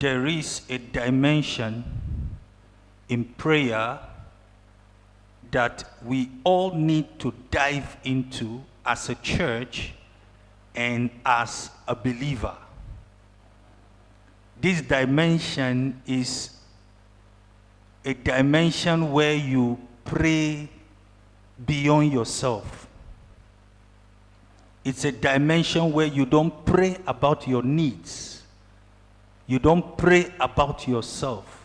There is a dimension in prayer that we all need to dive into as a church and as a believer. This dimension is a dimension where you pray beyond yourself. It's a dimension where you don't pray about your needs. You don't pray about yourself.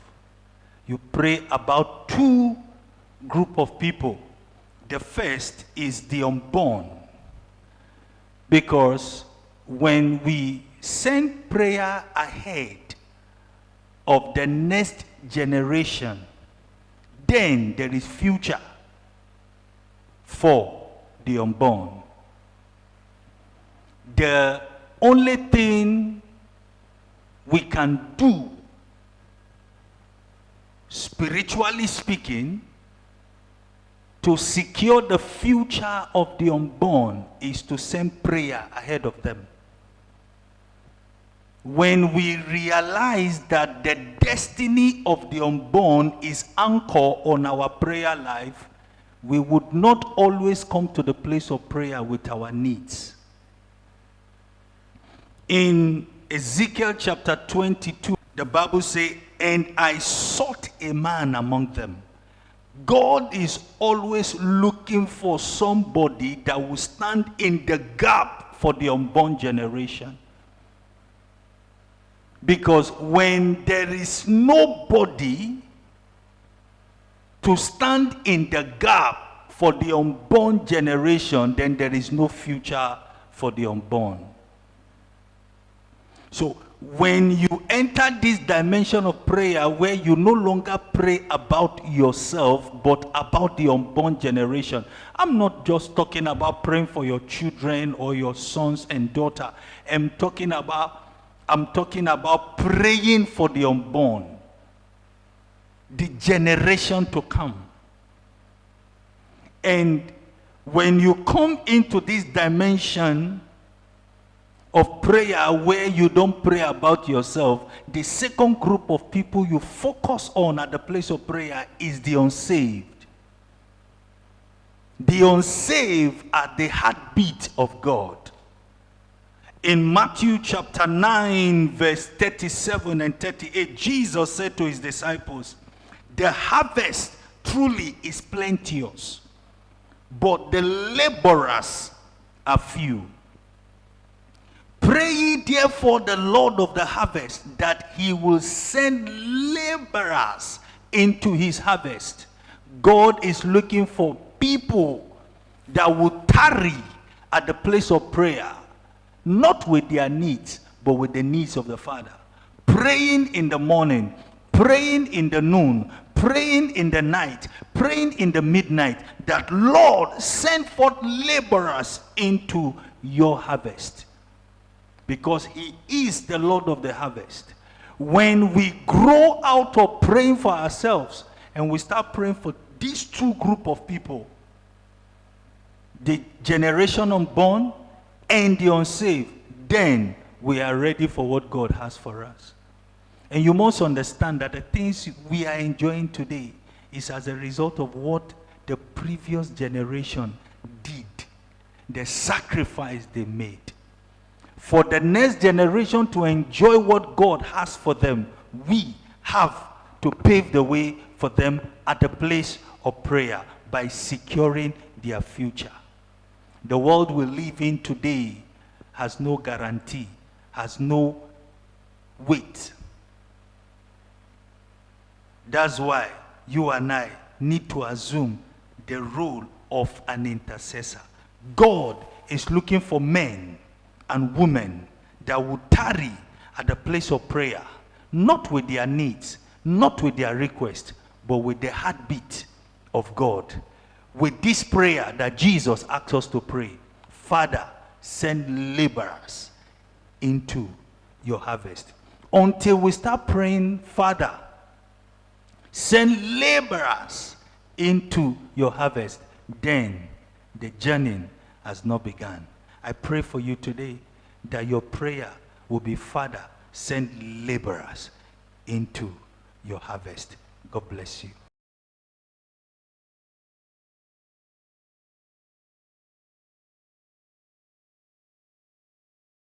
You pray about two group of people. The first is the unborn. Because when we send prayer ahead of the next generation, then there is future for the unborn. The only thing we can do, spiritually speaking, to secure the future of the unborn is to send prayer ahead of them. When we realize that the destiny of the unborn is anchored on our prayer life, we would not always come to the place of prayer with our needs. In Ezekiel chapter 22, the Bible says, "And I sought a man among them." God is always looking for somebody that will stand in the gap for the unborn generation. Because when there is nobody to stand in the gap for the unborn generation, then there is no future for the unborn. So when you enter this dimension of prayer where you no longer pray about yourself but about the unborn generation, I'm not just talking about praying for your children or your sons and daughters. I'm talking about praying for the unborn, the generation to come. And when you come into this dimension of prayer where you don't pray about yourself, the second group of people you focus on at the place of prayer is the unsaved. The unsaved are the heartbeat of God. In Matthew chapter 9, verse 37 and 38, Jesus said to his disciples, "The harvest truly is plenteous, but the laborers are few. Pray ye therefore the Lord of the harvest that he will send laborers into his harvest." God is looking for people that will tarry at the place of prayer, not with their needs, but with the needs of the Father. Praying in the morning, praying in the noon, praying in the night, praying in the midnight, that Lord, send forth laborers into your harvest. Because he is the Lord of the harvest. When we grow out of praying for ourselves and we start praying for these two group of people, the generation unborn and the unsaved, then we are ready for what God has for us. And you must understand that the things we are enjoying today is as a result of what the previous generation did, the sacrifice they made. For the next generation to enjoy what God has for them, we have to pave the way for them at the place of prayer by securing their future. The world we live in today has no guarantee, has no weight. That's why you and I need to assume the role of an intercessor. God is looking for men and women that will tarry at the place of prayer, not with their needs, not with their request, but with the heartbeat of God. With this prayer that Jesus asked us to pray, "Father, send laborers into your harvest." Until we start praying, "Father, send laborers into your harvest," then the journey has not begun. I pray for you today that your prayer will be, "Father, send laborers into your harvest. God bless you.